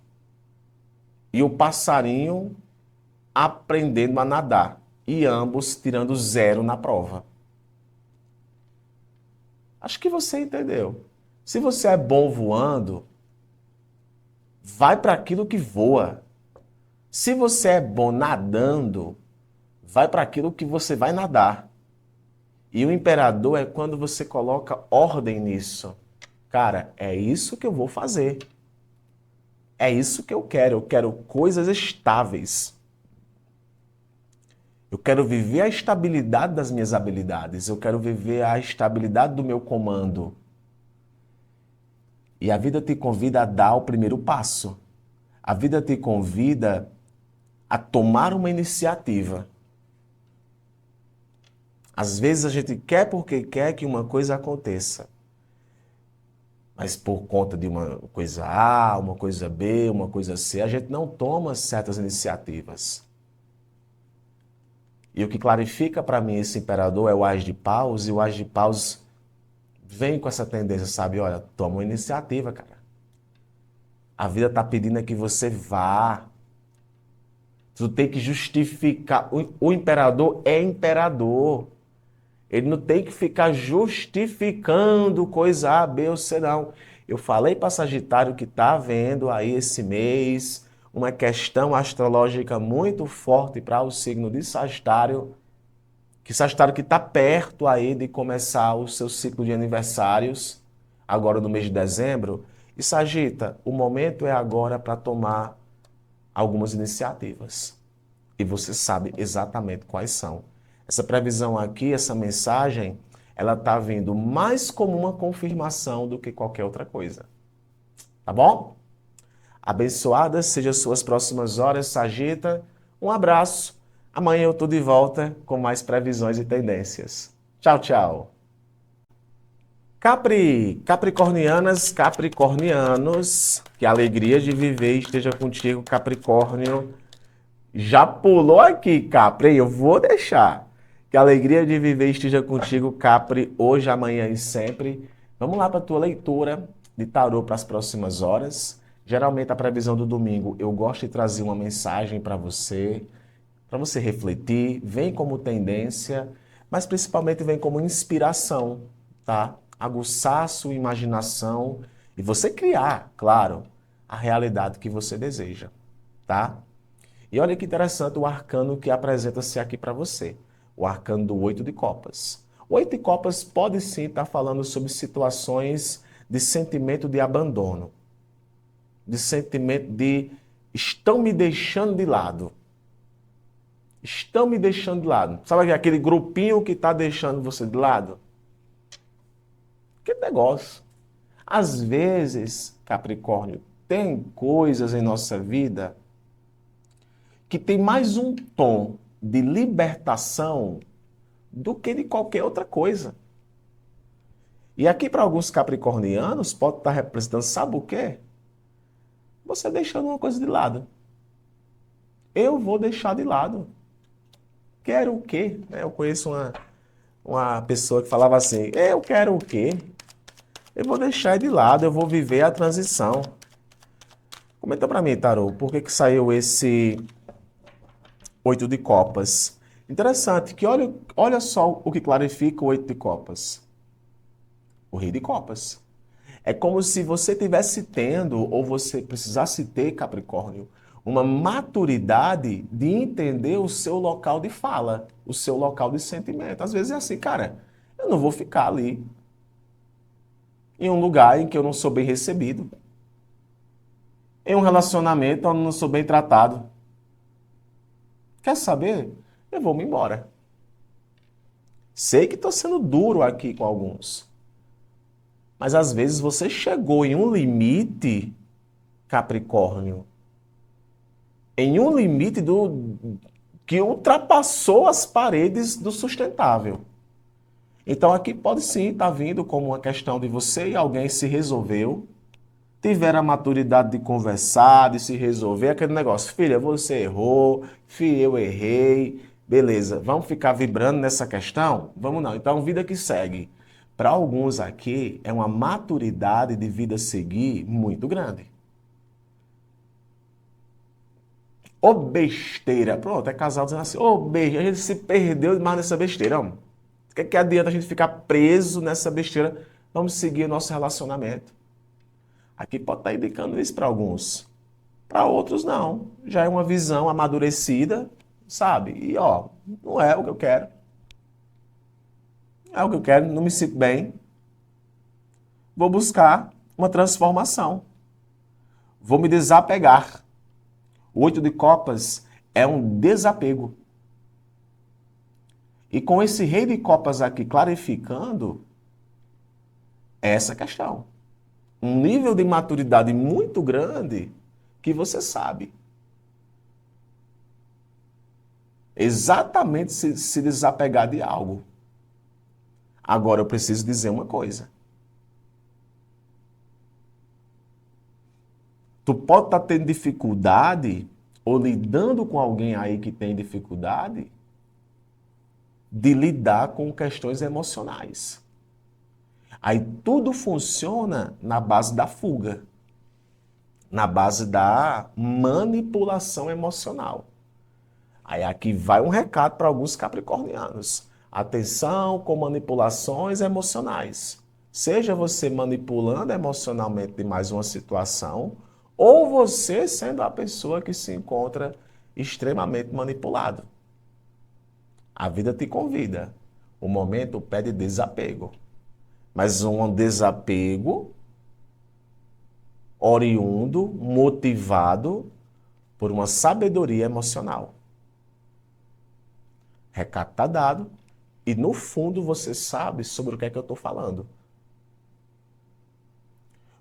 e o passarinho aprendendo a nadar, e ambos tirando 0 na prova. Acho que você entendeu. Se você é bom voando, vai para aquilo que voa. Se você é bom nadando, vai para aquilo que você vai nadar. E o imperador é quando você coloca ordem nisso. Cara, é isso que eu vou fazer. É isso que eu quero. Eu quero coisas estáveis. Eu quero viver a estabilidade das minhas habilidades. Eu quero viver a estabilidade do meu comando. E a vida te convida a dar o primeiro passo. A vida te convida a tomar uma iniciativa. Às vezes a gente quer porque quer que uma coisa aconteça. Mas por conta de uma coisa A, uma coisa B, uma coisa C, a gente não toma certas iniciativas. E o que clarifica para mim esse imperador é o As de Paus, e o As de Paus vem com essa tendência, sabe? Olha, toma uma iniciativa, cara. A vida está pedindo é que você vá. Tu tem que justificar. O imperador é imperador. Ele não tem que ficar justificando coisa A, B ou C, não. Eu falei para Sagitário que está havendo aí esse mês uma questão astrológica muito forte para o signo de Sagitário, que Sagitário que está perto aí de começar o seu ciclo de aniversários, agora no mês de dezembro. E Sagita, o momento é agora para tomar algumas iniciativas. E você sabe exatamente quais são. Essa previsão aqui, essa mensagem, ela está vindo mais como uma confirmação do que qualquer outra coisa. Tá bom? Abençoadas sejam as suas próximas horas, Sagita. Um abraço. Amanhã eu estou de volta com mais previsões e tendências. Tchau, tchau. Capricornianas, capricornianos, que a alegria de viver esteja contigo, Capricórnio. Já pulou aqui, Capri, eu vou deixar. Que a alegria de viver esteja contigo, Capri, hoje, amanhã e sempre. Vamos lá para a tua leitura de tarô para as próximas horas. Geralmente a previsão do domingo eu gosto de trazer uma mensagem para você refletir, vem como tendência, mas principalmente vem como inspiração, tá? Aguçar a sua imaginação e você criar, claro, a realidade que você deseja, tá? E olha que interessante o arcano que apresenta-se aqui para você, o arcano do 8 de copas. O 8 de copas pode sim estar falando sobre situações de sentimento de abandono, de sentimento de estão me deixando de lado. Estão me deixando de lado. Sabe aquele grupinho que está deixando você de lado? Que negócio. Às vezes, Capricórnio, tem coisas em nossa vida que tem mais um tom de libertação do que de qualquer outra coisa. E aqui para alguns capricornianos pode estar representando, sabe o quê? Você deixando uma coisa de lado. Eu vou deixar de lado. Quero o quê? Eu conheço uma pessoa que falava assim, eu quero o quê? Eu vou deixar de lado, eu vou viver a transição. Comenta para mim, Tarô, por que saiu esse 8 de copas? Interessante que olha só o que clarifica o 8 de copas. O rei de copas. É como se você tivesse tendo, ou você precisasse ter, Capricórnio, uma maturidade de entender o seu local de fala, o seu local de sentimento. Às vezes é assim, cara, eu não vou ficar ali em um lugar em que eu não sou bem recebido, em um relacionamento onde eu não sou bem tratado. Quer saber? Eu vou me embora. Sei que estou sendo duro aqui com alguns. Mas às vezes você chegou em um limite, Capricórnio, em um limite que ultrapassou as paredes do sustentável. Então aqui pode sim estar vindo como uma questão de você e alguém se resolveu, tiveram a maturidade de conversar, de se resolver, aquele negócio, filha, você errou, filha, eu errei, beleza, vamos ficar vibrando nessa questão? Vamos não, então vida que segue. Para alguns aqui, é uma maturidade de vida seguir muito grande. Ô besteira. Pronto, é casal dizendo assim, ô besteira, a gente se perdeu demais nessa besteira. O que adianta a gente ficar preso nessa besteira? Vamos seguir o nosso relacionamento. Aqui pode estar indicando isso para alguns. Para outros, não. Já é uma visão amadurecida, sabe? E, ó, não é o que eu quero. É o que eu quero, não me sinto bem. Vou buscar uma transformação. Vou me desapegar. O 8 de copas é um desapego. E com esse rei de copas aqui clarificando, é essa questão. Um nível de maturidade muito grande que você sabe. Exatamente se desapegar de algo. Agora eu preciso dizer uma coisa. Tu pode estar tendo dificuldade ou lidando com alguém aí que tem dificuldade de lidar com questões emocionais. Aí tudo funciona na base da fuga, na base da manipulação emocional. Aí aqui vai um recado para alguns capricornianos. Atenção com manipulações emocionais. Seja você manipulando emocionalmente de mais uma situação, ou você sendo a pessoa que se encontra extremamente manipulado. A vida te convida. O momento pede desapego. Mas um desapego oriundo, motivado por uma sabedoria emocional. Recado está dado e no fundo você sabe sobre o que é que eu estou falando.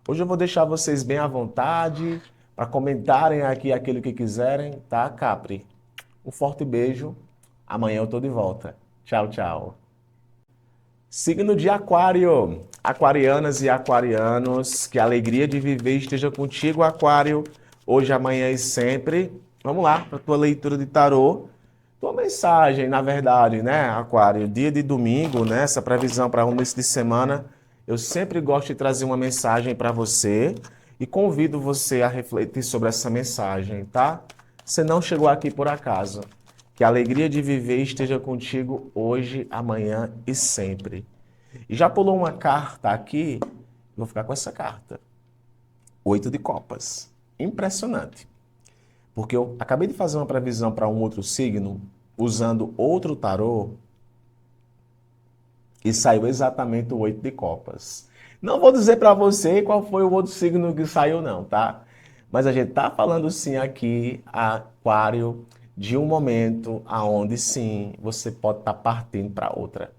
Hoje eu vou deixar vocês bem à vontade para comentarem aqui aquilo que quiserem, tá, Capri? Um forte beijo. Amanhã eu estou de volta. Tchau, tchau. Signo de Aquário. Aquarianas e aquarianos, que a alegria de viver esteja contigo, Aquário, hoje, amanhã e sempre. Vamos lá para a tua leitura de tarô. Tua mensagem, na verdade, né, Aquário? Dia de domingo, né, essa previsão para um início de semana, eu sempre gosto de trazer uma mensagem para você e convido você a refletir sobre essa mensagem, tá? Você não chegou aqui por acaso. Que a alegria de viver esteja contigo hoje, amanhã e sempre. E já pulou uma carta aqui, vou ficar com essa carta. 8 de copas. Impressionante. Porque eu acabei de fazer uma previsão para um outro signo, usando outro tarô, e saiu exatamente o 8 de copas. Não vou dizer para você qual foi o outro signo que saiu, não, tá? Mas a gente tá falando sim aqui, Aquário, de um momento aonde sim você pode estar partindo para outra.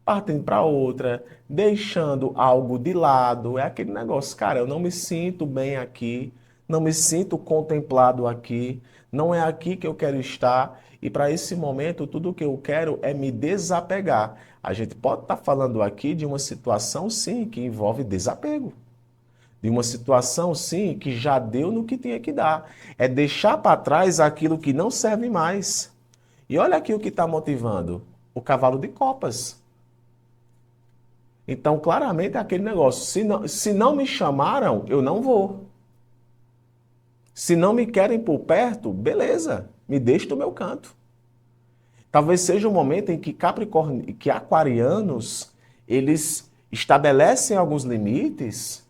Partindo para outra, deixando algo de lado. É aquele negócio, cara, eu não me sinto bem aqui, não me sinto contemplado aqui, não é aqui que eu quero estar. E para esse momento, tudo que eu quero é me desapegar. A gente pode estar falando aqui de uma situação, sim, que envolve desapego. De uma situação, sim, que já deu no que tinha que dar. É deixar para trás aquilo que não serve mais. E olha aqui o que está motivando: o cavalo de copas. Então, claramente é aquele negócio: se não me chamaram, eu não vou. Se não me querem por perto, beleza, me deixe do meu canto. Talvez seja um momento em que que aquarianos, eles estabelecem alguns limites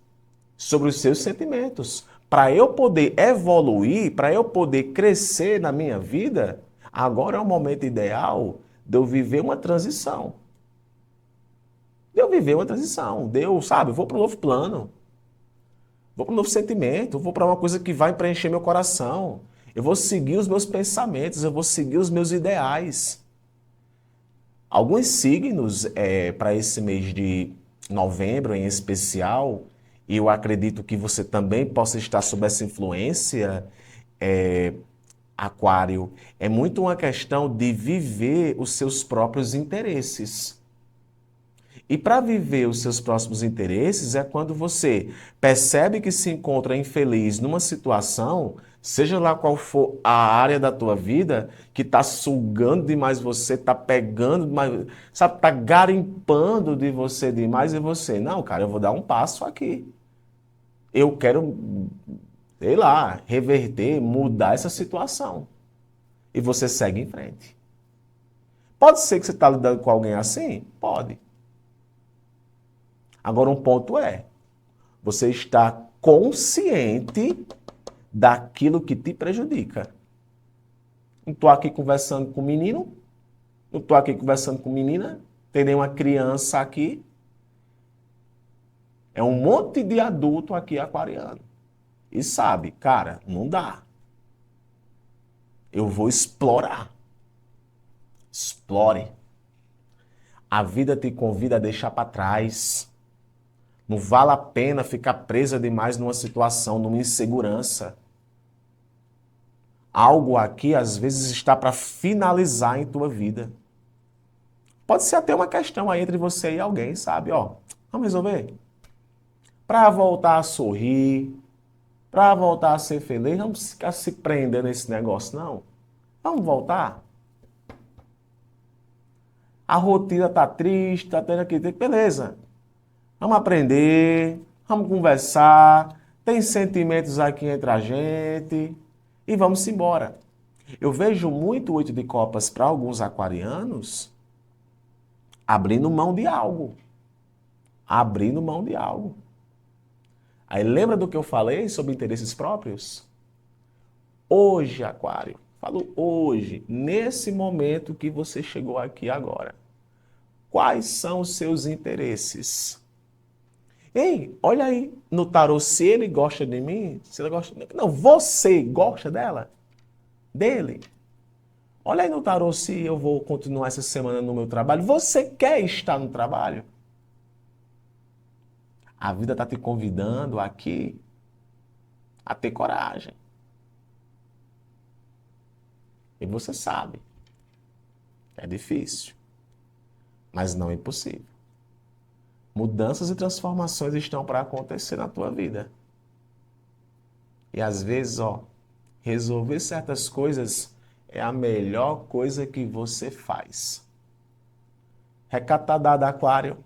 sobre os seus sentimentos. Para eu poder evoluir, para eu poder crescer na minha vida, agora é o momento ideal de eu viver uma transição. De eu viver uma transição. De eu, sabe, vou para um novo plano. Vou para um novo sentimento. Vou para uma coisa que vai preencher meu coração. Eu vou seguir os meus pensamentos. Eu vou seguir os meus ideais. Alguns signos para esse mês de novembro em especial, e eu acredito que você também possa estar sob essa influência, Aquário, é muito uma questão de viver os seus próprios interesses. E para viver os seus próximos interesses é quando você percebe que se encontra infeliz numa situação, seja lá qual for a área da tua vida, que está sugando demais você, está pegando demais, sabe, está garimpando de você demais e você, não, cara, eu vou dar um passo aqui. Eu quero, sei lá, reverter, mudar essa situação. E você segue em frente. Pode ser que você está lidando com alguém assim? Pode. Agora, um ponto é, você está consciente daquilo que te prejudica. Não estou aqui conversando com menino, não estou aqui conversando com menina, tem nenhuma criança aqui. É um monte de adulto aqui aquariano. E sabe, cara, não dá. Eu vou explorar. Explore. A vida te convida a deixar para trás. Não vale a pena ficar presa demais numa situação, numa insegurança. Algo aqui, às vezes, está para finalizar em tua vida. Pode ser até uma questão aí entre você e alguém, sabe? Ó, vamos resolver? Para voltar a sorrir, para voltar a ser feliz, não ficar se prender nesse negócio, não. Vamos voltar? A rotina tá triste, tá tendo aqui, beleza. Vamos aprender, vamos conversar, tem sentimentos aqui entre a gente e vamos embora. Eu vejo muito 8 de copas para alguns aquarianos abrindo mão de algo. Abrindo mão de algo. Aí lembra do que eu falei sobre interesses próprios? Hoje, Aquário, falo hoje, nesse momento que você chegou aqui agora, quais são os seus interesses? Ei, olha aí no tarô se ele gosta de mim, se ele gosta de... Não, você gosta dela? Dele? Olha aí no tarô se eu vou continuar essa semana no meu trabalho. Você quer estar no trabalho? A vida está te convidando aqui a ter coragem. E você sabe, é difícil, mas não é impossível. Mudanças e transformações estão para acontecer na tua vida. E às vezes, ó, resolver certas coisas é a melhor coisa que você faz. Recado tá dado, Aquário.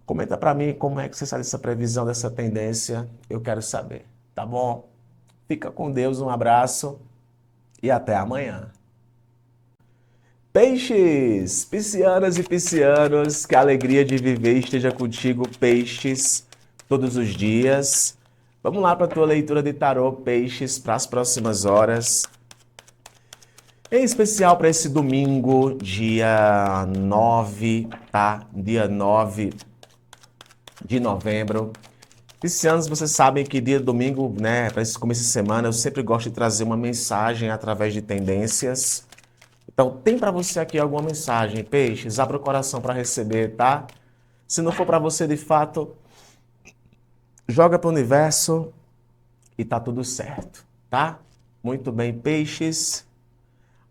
Comenta para mim como é que você sai dessa previsão, dessa tendência. Eu quero saber, tá bom? Fica com Deus, um abraço e até amanhã. Peixes, piscianas e piscianos, que a alegria de viver esteja contigo, peixes, todos os dias. Vamos lá para a tua leitura de tarô, peixes, para as próximas horas. Em especial para esse domingo, dia 9, tá? Dia 9 de novembro. Piscianos, vocês sabem que dia domingo, né, para esse começo de semana, eu sempre gosto de trazer uma mensagem através de tendências. Então, tem para você aqui alguma mensagem, peixes? Abra o coração para receber, tá? Se não for para você de fato, joga para o universo e tá tudo certo, tá? Muito bem, peixes.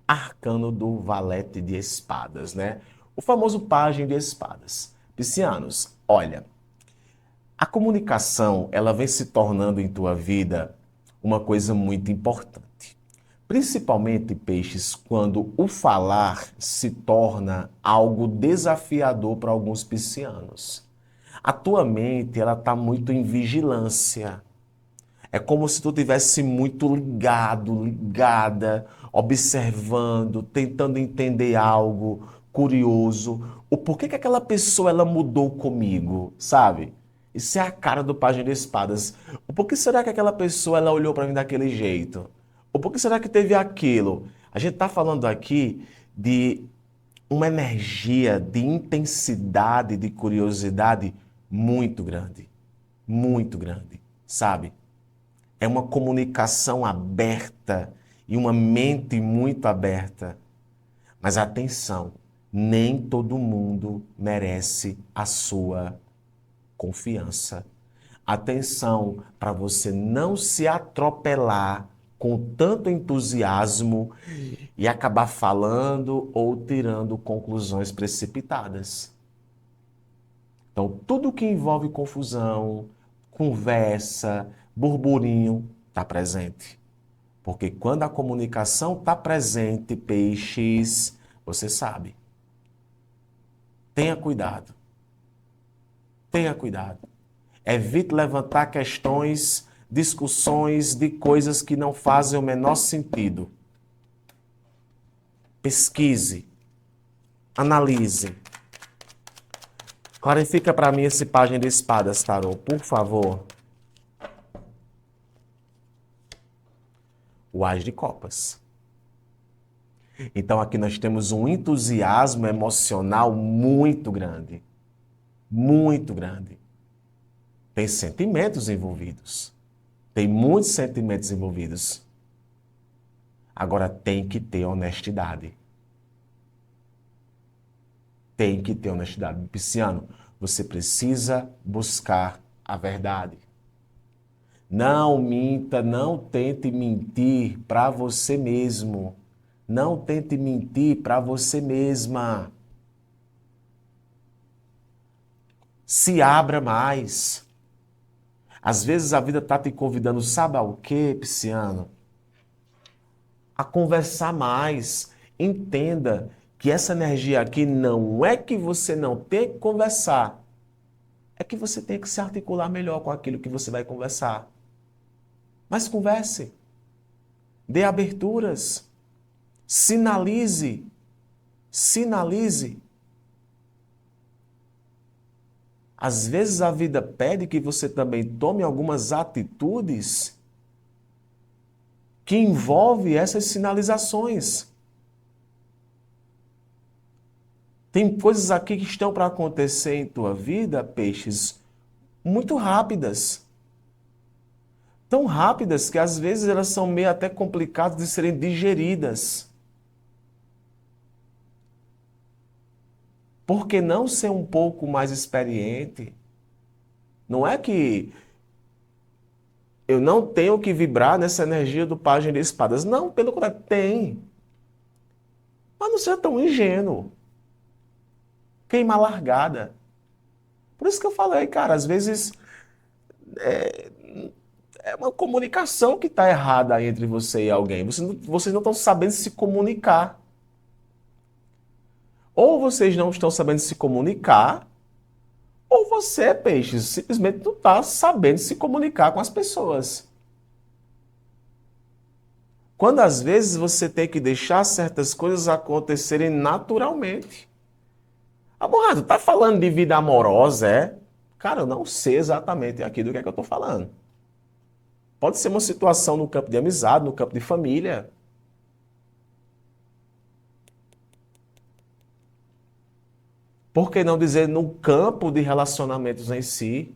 Arcano do Valete de Espadas, né? O famoso Pajem de Espadas. Piscianos, olha, a comunicação, ela vem se tornando em tua vida uma coisa muito importante. Principalmente, peixes, quando o falar se torna algo desafiador para alguns piscianos. A tua mente, ela está muito em vigilância. É como se tu tivesse muito ligado, ligada, observando, tentando entender algo, curioso. O porquê que aquela pessoa ela mudou comigo, sabe? Isso é a cara do Pajem de Espadas. O porquê será que aquela pessoa ela olhou para mim daquele jeito? O porquê será que teve aquilo? A gente está falando aqui de uma energia de intensidade, de curiosidade muito grande, sabe? É uma comunicação aberta e uma mente muito aberta. Mas atenção, nem todo mundo merece a sua confiança. Atenção para você não se atropelar com tanto entusiasmo e acabar falando ou tirando conclusões precipitadas. Então, tudo que envolve confusão, conversa, burburinho, está presente. Porque quando a comunicação está presente, peixes, você sabe. Tenha cuidado. Tenha cuidado. Evite levantar questões, discussões de coisas que não fazem o menor sentido. Pesquise. Analise. Clarifica para mim esse Pajem de Espadas, Tarô, por favor. O As de Copas. Então aqui nós temos um entusiasmo emocional muito grande. Muito grande. Tem sentimentos envolvidos. Tem muitos sentimentos envolvidos. Agora tem que ter honestidade. Tem que ter honestidade. Pisciano, você precisa buscar a verdade. Não minta, não tente mentir para você mesmo. Não tente mentir para você mesma. Se abra mais. Às vezes a vida está te convidando, sabe ao quê, Pisciano? A conversar mais. Entenda que essa energia aqui não é que você não tem que conversar. É que você tem que se articular melhor com aquilo que você vai conversar. Mas converse. Dê aberturas. Sinalize. Sinalize. Às vezes a vida pede que você também tome algumas atitudes que envolvem essas sinalizações. Tem coisas aqui que estão para acontecer em tua vida, peixes, muito rápidas. Tão rápidas que às vezes elas são meio até complicadas de serem digeridas. Por que não ser um pouco mais experiente? Não é que eu não tenho que vibrar nessa energia do Pajem de Espadas. Não, pelo contrário, tem. Mas não seja tão ingênuo. Queima a largada. Por isso que eu falei, cara, às vezes é uma comunicação que está errada entre você e alguém. Vocês não estão sabendo se comunicar. Ou vocês não estão sabendo se comunicar, ou você, peixe, simplesmente não está sabendo se comunicar com as pessoas. Quando às vezes você tem que deixar certas coisas acontecerem naturalmente. Amorrado, tá falando de vida amorosa, é? Cara, eu não sei exatamente aqui do que é que eu estou falando. Pode ser uma situação no campo de amizade, no campo de família. Por que não dizer no campo de relacionamentos em si?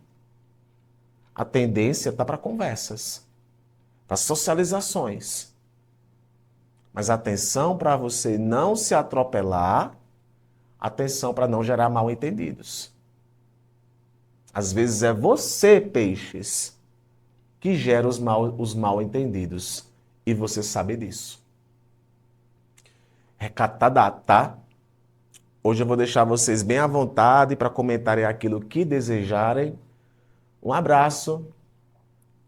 A tendência está para conversas, para socializações. Mas atenção para você não se atropelar, atenção para não gerar mal-entendidos. Às vezes é você, peixes, que gera os mal-entendidos. E você sabe disso. Recatada, tá? Hoje eu vou deixar vocês bem à vontade para comentarem aquilo que desejarem. Um abraço.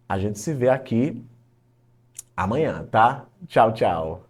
A gente se vê aqui amanhã, tá? Tchau, tchau.